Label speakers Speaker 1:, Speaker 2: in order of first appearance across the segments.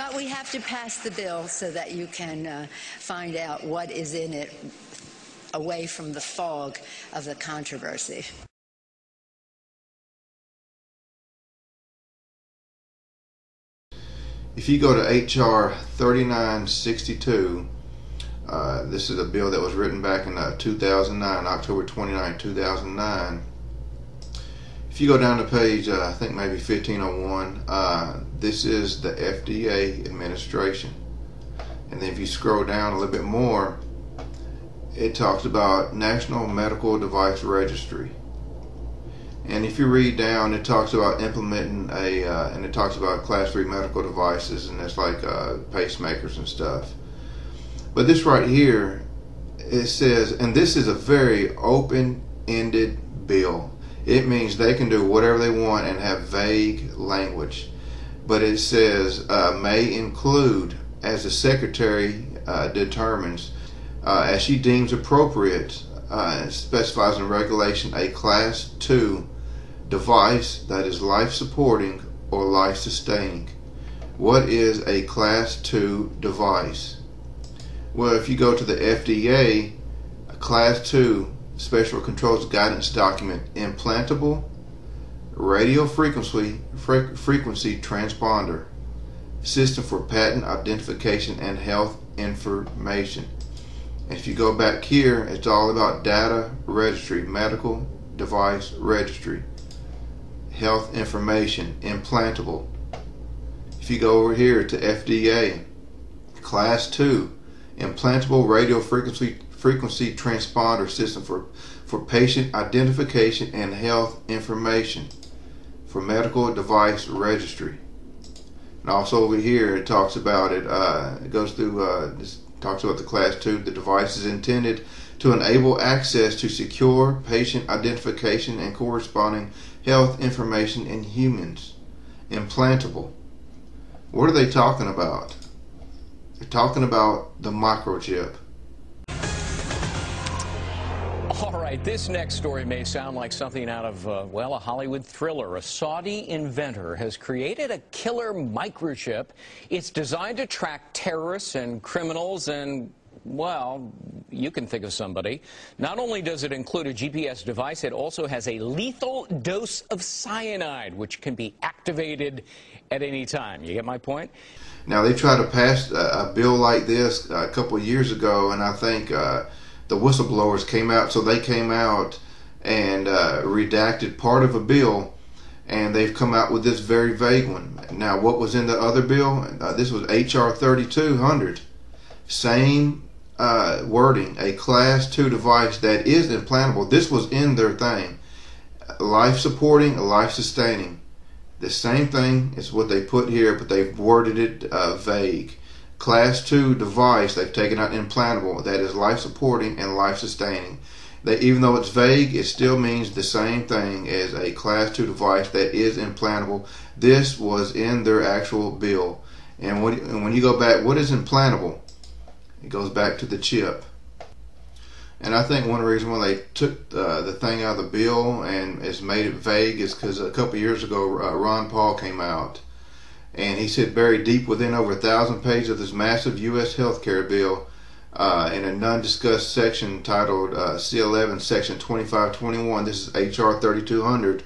Speaker 1: But we have to pass the bill so that you can find out what is in it away from the fog of the controversy.
Speaker 2: If you go to H.R. 3962, this is a bill that was written back in 2009, October 29, 2009. If you go down to page, I think maybe 1501, this is the FDA administration. And then if you scroll down a little bit more, it talks about National Medical Device Registry. And if you read down, it talks about implementing and it talks about class 3 medical devices, and it's like pacemakers and stuff. But this right here, it says, and this is a very open-ended bill. It means they can do whatever they want and have vague language. But it says, may include, as the Secretary determines, as she deems appropriate, specifies in regulation, a Class 2 device that is life-supporting or life-sustaining. What is a Class 2 device? Well, if you go to the FDA, a Class 2 Special Controls Guidance Document, implantable radio frequency transponder system for patent identification and health information. If you go back here, it's all about data registry, medical device registry, health information, implantable. If you go over here to FDA, Class 2, implantable radio frequency transponder system for patient identification and health information for medical device registry. And also over here it talks about it, it goes through this talks about the Class 2, the device is intended to enable access to secure patient identification and corresponding health information in humans. Implantable. What are they talking about? They're talking about the microchip.
Speaker 3: All right, this next story may sound like something out of, well, a Hollywood thriller. A Saudi inventor has created a killer microchip. It's designed to track terrorists and criminals and, well, you can think of somebody. Not only does it include a GPS device, it also has a lethal dose of cyanide, which can be activated at any time. You get my point?
Speaker 2: Now, they tried to pass a bill like this a couple of years ago, and I think the whistleblowers came out, so they came out and redacted part of a bill, and they've come out with this very vague one. Now, what was in the other bill? This was H.R. 3200. Same wording, a Class 2 device that is implantable. This was in their thing. Life-supporting, life-sustaining. The same thing is what they put here, but they've worded it vague. Class 2 device, they've taken out implantable, that is life-supporting and life-sustaining. Even though it's vague, it still means the same thing as a Class 2 device that is implantable. This was in their actual bill. And when you go back, what is implantable? It goes back to the chip. And I think one of the reasons why they took the thing out of the bill and has made it vague is because a couple of years ago, Ron Paul came out. And he said buried deep within over 1,000 pages of this massive U.S. healthcare bill in a non-discussed section titled C11, Section 2521, this is H.R. 3200,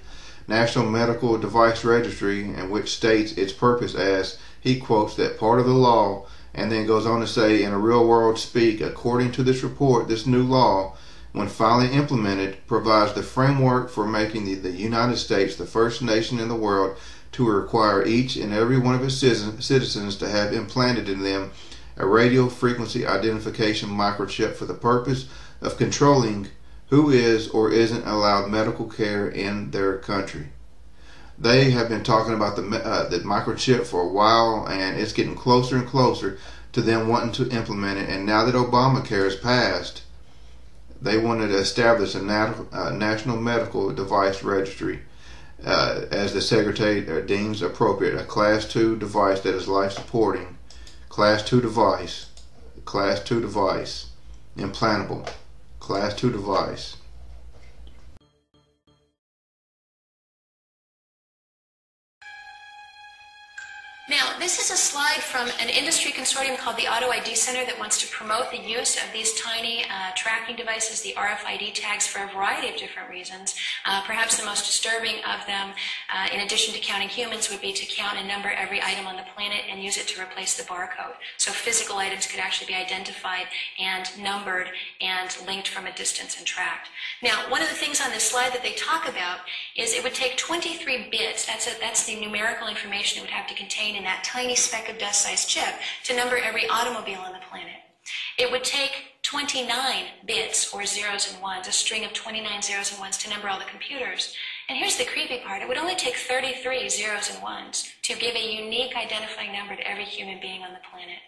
Speaker 2: National Medical Device Registry, and which states its purpose as, he quotes, that part of the law, and then goes on to say, in a real world speak, according to this report, this new law, when finally implemented, provides the framework for making the United States the first nation in the world to require each and every one of its citizens to have implanted in them a radio frequency identification microchip for the purpose of controlling who is or isn't allowed medical care in their country. They have been talking about the microchip for a while, and it's getting closer and closer to them wanting to implement it. And now that Obamacare has passed, they wanted to establish a national medical device registry. As the Secretary deems appropriate, a Class 2 device that is life-supporting, Class 2 device, implantable, Class 2 device.
Speaker 4: Now, this is a slide from an industry consortium called the Auto ID Center that wants to promote the use of these tiny tracking devices, the RFID tags, for a variety of different reasons. Perhaps the most disturbing of them, in addition to counting humans, would be to count and number every item on the planet and use it to replace the barcode. So physical items could actually be identified and numbered and linked from a distance and tracked. Now, one of the things on this slide that they talk about is it would take 23 bits, that's the numerical information it would have to contain in that tiny speck of dust-sized chip to number every automobile on the planet. It would take 29 bits, or zeros and ones, a string of 29 zeros and ones, to number all the computers. And here's the creepy part. It would only take 33 zeros and ones to give a unique identifying number to every human being on the planet.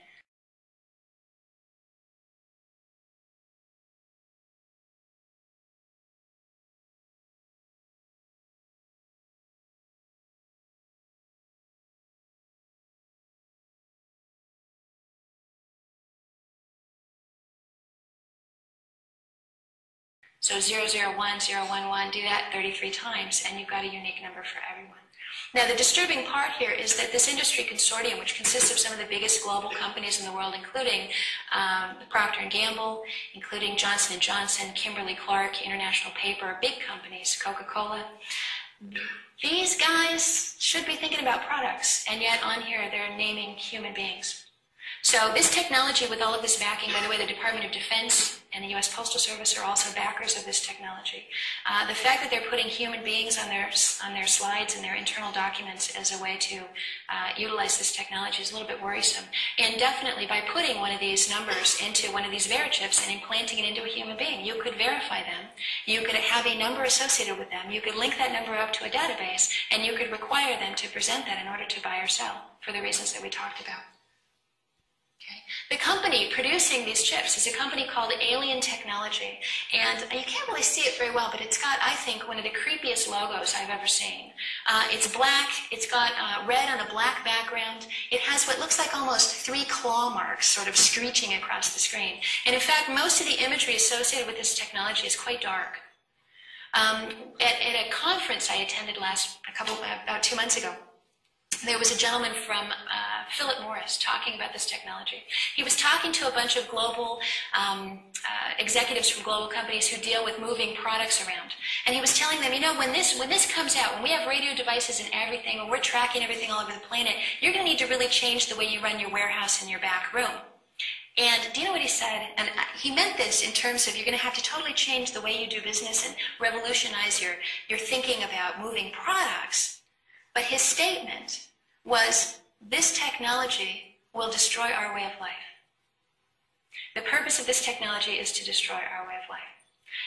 Speaker 4: So 001, 011, do that 33 times, and you've got a unique number for everyone. Now, the disturbing part here is that this industry consortium, which consists of some of the biggest global companies in the world, including Procter & Gamble, including Johnson & Johnson, Kimberly-Clark, International Paper, big companies, Coca-Cola, these guys should be thinking about products, and yet on here they're naming human beings. So this technology, with all of this backing, by the way, the Department of Defense and the U.S. Postal Service are also backers of this technology. The fact that they're putting human beings on their slides and their internal documents as a way to utilize this technology is a little bit worrisome. And definitely, by putting one of these numbers into one of these Verichips and implanting it into a human being, you could verify them. You could have a number associated with them. You could link that number up to a database, and you could require them to present that in order to buy or sell, for the reasons that we talked about. The company producing these chips is a company called Alien Technology, and you can't really see it very well, but it's got, I think, one of the creepiest logos I've ever seen. It's black, it's got red on a black background, it has what looks like almost 3 claw marks sort of screeching across the screen, and in fact most of the imagery associated with this technology is quite dark. At a conference I attended about 2 months ago, there was a gentleman from Philip Morris talking about this technology. He was talking to a bunch of global executives from global companies who deal with moving products around. And he was telling them, you know, when this comes out, when we have radio devices and everything, when we're tracking everything all over the planet, you're going to need to really change the way you run your warehouse in your back room. And do you know what he said? And he meant this in terms of you're going to have to totally change the way you do business and revolutionize your thinking about moving products. But his statement was, this technology will destroy our way of life. The purpose of this technology is to destroy our way of life.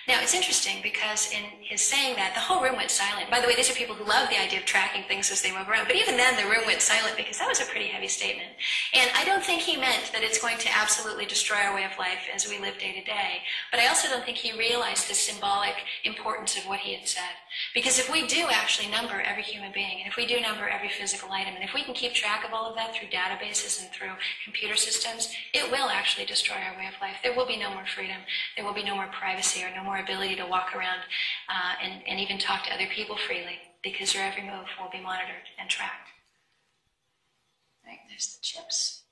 Speaker 4: Now, it's interesting because in his saying that, the whole room went silent. By the way, these are people who love the idea of tracking things as they move around. But even then, the room went silent because that was a pretty heavy statement. And I don't think he meant that it's going to absolutely destroy our way of life as we live day to day. But I also don't think he realized the symbolic importance of what he had said. Because if we do actually number every human being, and if we do number every physical item, and if we can keep track of all of that through databases and through computer systems, it will actually destroy our way of life. There will be no more freedom. There will be no more privacy or no more ability to walk around and even talk to other people freely, because your every move will be monitored and tracked. Right, there's the chips.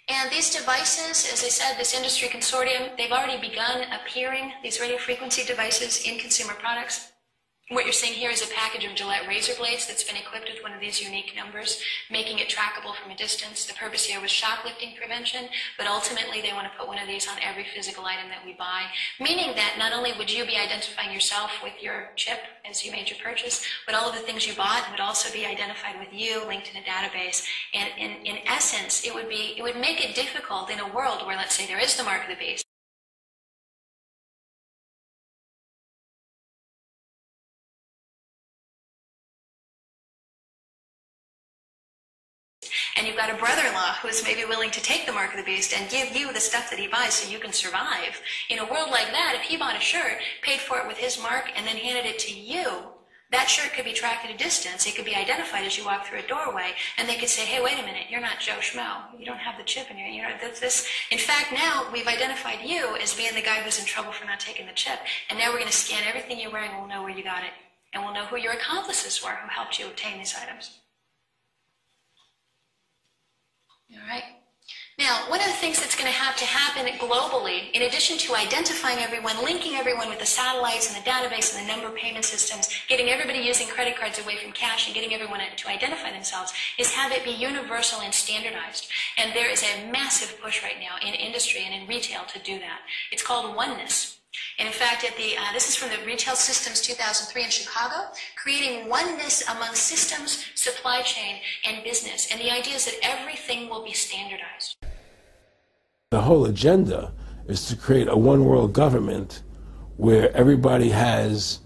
Speaker 4: And these devices, as I said, this industry consortium, they've already begun appearing, these radio frequency devices, in consumer products. What you're seeing here is a package of Gillette razor blades that's been equipped with one of these unique numbers, making it trackable from a distance. The purpose here was shoplifting prevention, but ultimately they want to put one of these on every physical item that we buy, meaning that not only would you be identifying yourself with your chip as you made your purchase, but all of the things you bought would also be identified with you, linked in a database. And in essence, it would make it difficult in a world where, let's say, there is the mark of the beast, and you've got a brother-in-law who is maybe willing to take the mark of the beast and give you the stuff that he buys so you can survive. In a world like that, if he bought a shirt, paid for it with his mark, and then handed it to you, that shirt could be tracked at a distance. It could be identified as you walk through a doorway, and they could say, hey, wait a minute, you're not Joe Schmo. You don't have the chip in your, you know, this. In fact, now we've identified you as being the guy who's in trouble for not taking the chip, and now we're going to scan everything you're wearing, and we'll know where you got it, and we'll know who your accomplices were who helped you obtain these items. All right. Now, one of the things that's going to have to happen globally, in addition to identifying everyone, linking everyone with the satellites and the database and the number payment systems, getting everybody using credit cards away from cash and getting everyone to identify themselves, is have it be universal and standardized. And there is a massive push right now in industry and in retail to do that. It's called oneness. And in fact, this is from the Retail Systems 2003 in Chicago, creating oneness among systems, supply chain, and business. And the idea is that everything will be standardized.
Speaker 5: The whole agenda is to create a one-world government where everybody has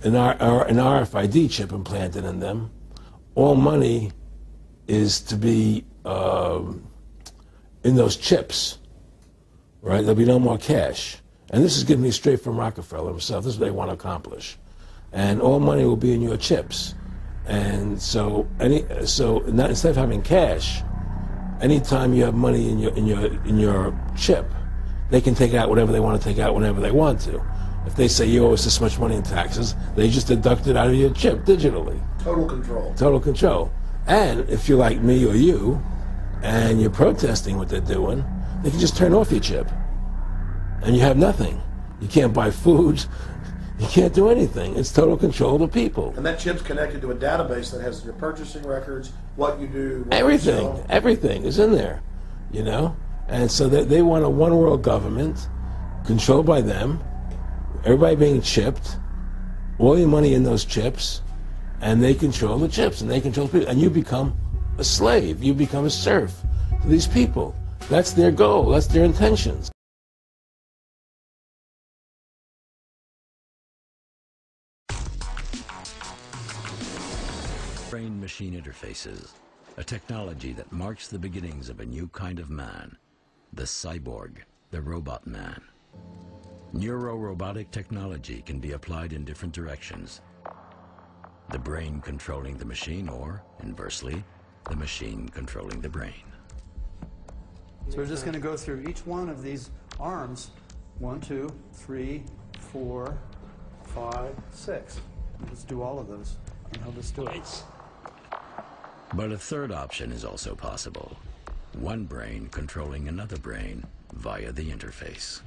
Speaker 5: an RFID chip implanted in them. All money is to be in those chips, right? There'll be no more cash. And this is getting me straight from Rockefeller himself. This is what they want to accomplish. And all money will be in your chips. And so instead of having cash, anytime you have money in your chip, they can take out whatever they want to take out whenever they want to. If they say you owe us this much money in taxes, they just deduct it out of your chip digitally.
Speaker 6: Total control.
Speaker 5: Total control. And if you're like me or you, and you're protesting what they're doing, they can just turn off your chip. And you have nothing. You can't buy food. You can't do anything. It's total control of the people.
Speaker 6: And that chip's connected to a database that has your purchasing records, what you do, what
Speaker 5: everything.
Speaker 6: you sell.
Speaker 5: Everything is in there, you know? And so they want a one-world government controlled by them, everybody being chipped, all your money in those chips, and they control the chips, and they control the people. And you become a slave. You become a serf to these people. That's their goal. That's their intentions.
Speaker 7: Brain-machine interfaces, a technology that marks the beginnings of a new kind of man, the cyborg, the robot man. Neuro-robotic technology can be applied in different directions. The brain controlling the machine, or, inversely, the machine controlling the brain.
Speaker 8: So we're just going to go through each one of these arms. 1, 2, 3, 4, 5, 6. Let's do all of those, and he'll just do it.
Speaker 7: But a third option is also possible. One brain controlling another brain via the interface.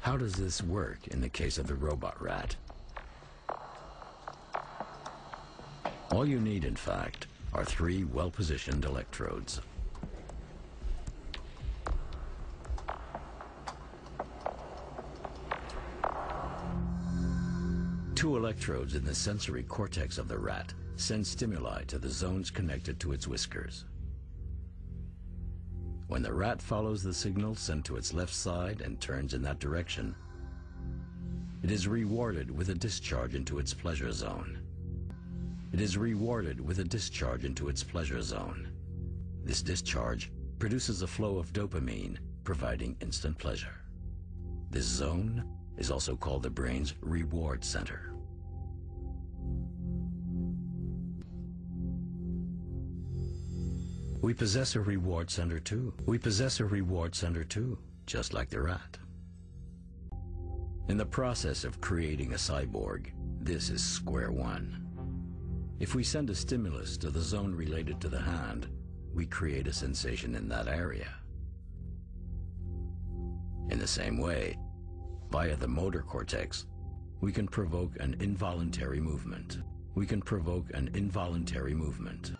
Speaker 7: How does this work in the case of the robot rat? All you need, in fact, are 3 well-positioned electrodes. Two electrodes in the sensory cortex of the rat send stimuli to the zones connected to its whiskers. When the rat follows the signal sent to its left side and turns in that direction, it is rewarded with a discharge into its pleasure zone. It is rewarded with a discharge into its pleasure zone. This discharge produces a flow of dopamine, providing instant pleasure. This zone is also called the brain's reward center. We possess a reward center too. We possess a reward center too, just like the rat. In the process of creating a cyborg, this is square one. If we send a stimulus to the zone related to the hand, we create a sensation in that area. In the same way, via the motor cortex, we can provoke an involuntary movement. We can provoke an involuntary movement.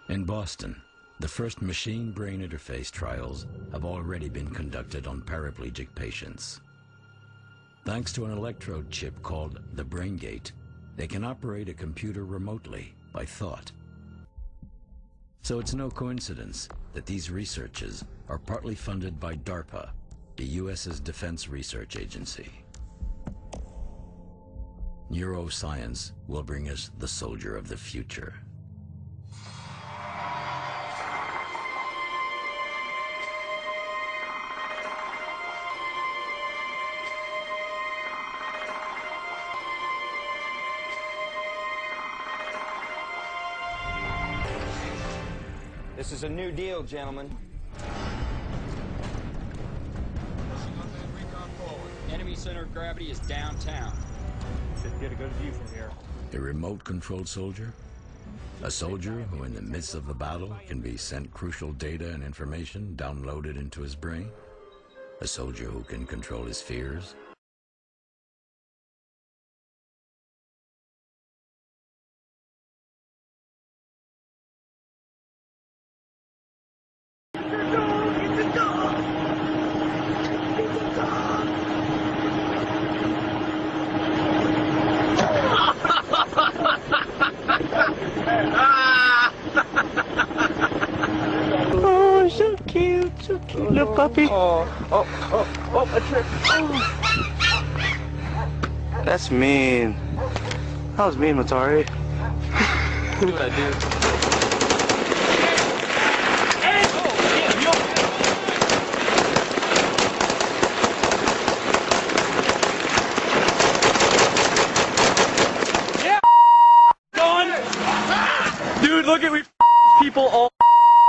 Speaker 7: In Boston, the first machine-brain interface trials have already been conducted on paraplegic patients. Thanks to an electrode chip called the brain gate, they can operate a computer remotely by thought. So it's no coincidence that these researches are partly funded by DARPA, the U.S.'s defense research agency. Neuroscience will bring us the soldier of the future.
Speaker 9: This is a new deal, gentlemen.
Speaker 10: Enemy center of gravity is downtown.
Speaker 11: Should get a good view from here.
Speaker 7: A remote-controlled soldier? A soldier who in the midst of the battle can be sent crucial data and information downloaded into his brain? A soldier who can control his fears?
Speaker 12: Oh, so cute, little puppy.
Speaker 9: A trick.
Speaker 12: That's mean. That was mean, Matari.
Speaker 9: Look what I do.
Speaker 11: Dude, look at we people all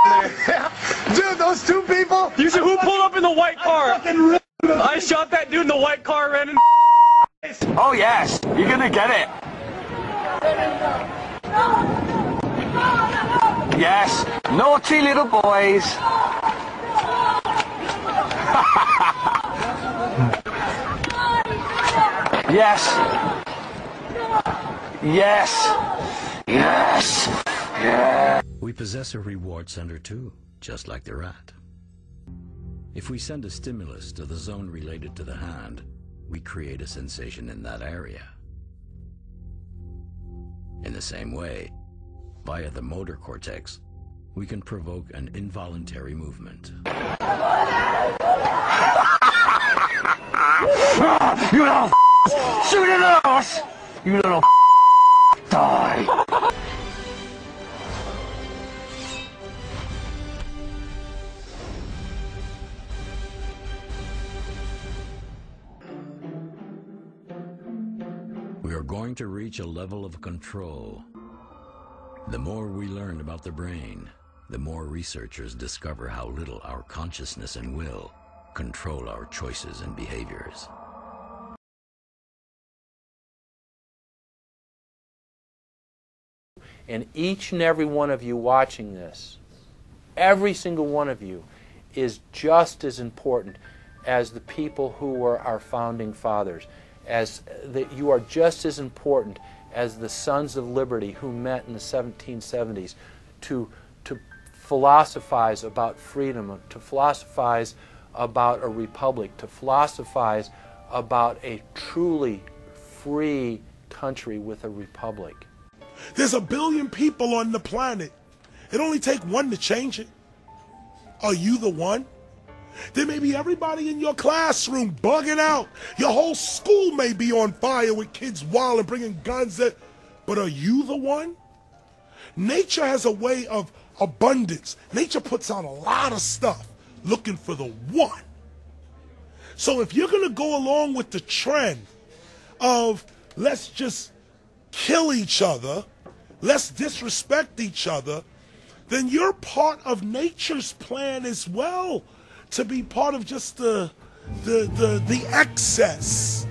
Speaker 11: there.
Speaker 6: Dude, those two people.
Speaker 11: You see who pulled up in the white car? I shot that dude in the white car, ran in.
Speaker 12: Oh, yes. You're gonna get it. Yes. Naughty little boys. Yes. Yes. Yes. Yeah.
Speaker 7: We possess a reward center too, just like the rat. If we send a stimulus to the zone related to the hand, we create a sensation in that area. In the same way, via the motor cortex, we can provoke an involuntary movement.
Speaker 12: You little shoot at us! You little die!
Speaker 7: We are going to reach a level of control. The more we learn about the brain, the more researchers discover how little our consciousness and will control our choices and behaviors.
Speaker 13: And each and every one of you watching this, every single one of you, is just as important as the people who were our founding fathers. You are just as important as the Sons of Liberty who met in the 1770s to philosophize about freedom, to philosophize about a republic, to philosophize about a truly free country with a republic.
Speaker 14: There's 1 billion people on the planet. It only takes one to change it. Are you the one? There may be everybody in your classroom bugging out. Your whole school may be on fire with kids wild and bringing guns. But are you the one? Nature has a way of abundance. Nature puts out a lot of stuff looking for the one. So if you're going to go along with the trend of let's just kill each other, let's disrespect each other, then you're part of nature's plan as well, to be part of just the excess.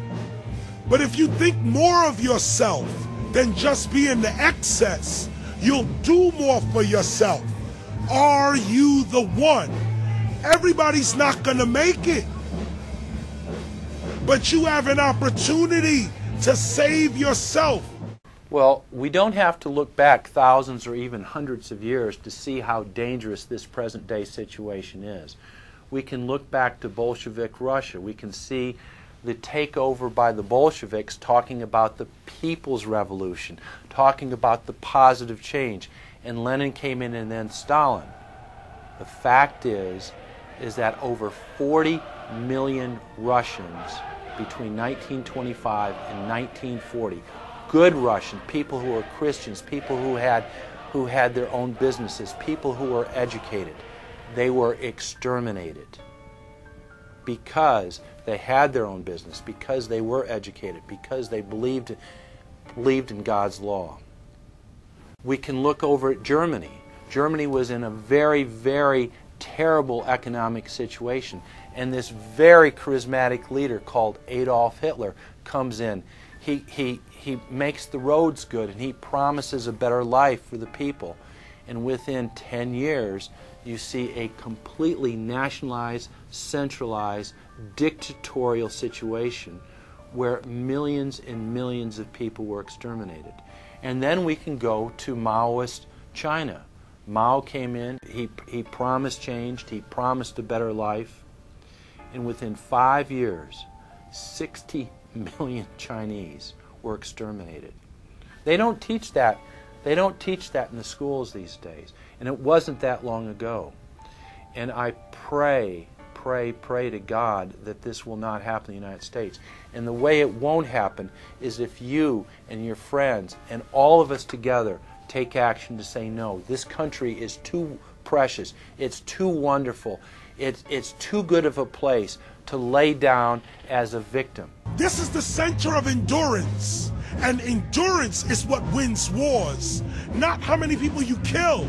Speaker 14: But if you think more of yourself than just being the excess, you'll do more for yourself. Are you the one? Everybody's not gonna make it, but you have an opportunity to save yourself.
Speaker 13: Well, we don't have to look back thousands or even hundreds of years to see how dangerous this present day situation is. We can look back to Bolshevik Russia. We can see the takeover by the Bolsheviks talking about the people's revolution, talking about the positive change. And Lenin came in and then Stalin. The fact is that over 40 million Russians between 1925 and 1940, good Russian, people who were Christians, people who had their own businesses, people who were educated, they were exterminated because they had their own business, because they were educated, because they believed in God's law. We can look over at Germany. Germany was in a very, very terrible economic situation. And this very charismatic leader called Adolf Hitler comes in. He makes the roads good, and he promises a better life for the people. And within 10 years, you see a completely nationalized, centralized, dictatorial situation where millions and millions of people were exterminated. And then we can go to Maoist China. Mao came in, he promised change, he promised a better life, and within 5 years, 60 million Chinese were exterminated. They don't teach that. They don't teach that in the schools these days, and it wasn't that long ago. And I pray to God that this will not happen in the United States. And the way it won't happen is if you and your friends and all of us together take action to say no. This country is too precious. It's too wonderful. It's too good of a place to lay down as a victim.
Speaker 14: This is the center of endurance. And endurance is what wins wars. Not how many people you kill,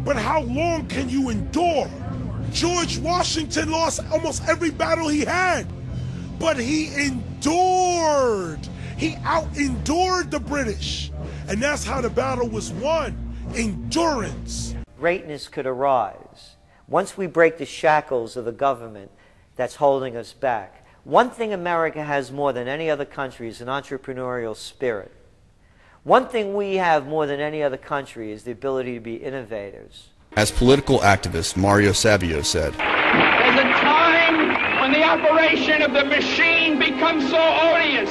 Speaker 14: but how long can you endure. George Washington lost almost every battle he had, but he endured. He out-endured the British. And that's how the battle was won. Endurance.
Speaker 15: Greatness could arise once we break the shackles of the government that's holding us back. One thing America has more than any other country is an entrepreneurial spirit. One thing we have more than any other country is the ability to be innovators.
Speaker 16: As political activist Mario Savio said,
Speaker 10: There's a time when the operation of the machine becomes so odious,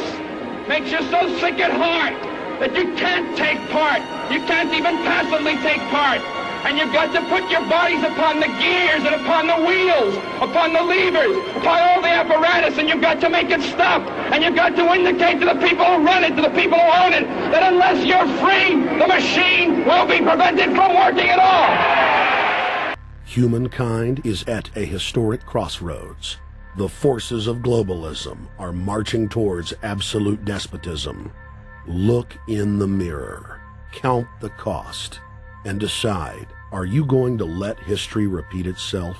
Speaker 10: makes you so sick at heart, that you can't take part. You can't even passively take part. And you've got to put your bodies upon the gears and upon the wheels, upon the levers, upon all the apparatus, and you've got to make it stop. And you've got to indicate to the people who run it, to the people who own it, that unless you're free, the machine will be prevented from working at all.
Speaker 17: Humankind is at a historic crossroads. The forces of globalism are marching towards absolute despotism. Look in the mirror, count the cost, and decide, are you going to let history repeat itself?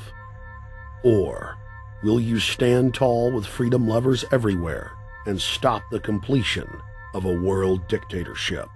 Speaker 17: Or will you stand tall with freedom lovers everywhere and stop the completion of a world dictatorship?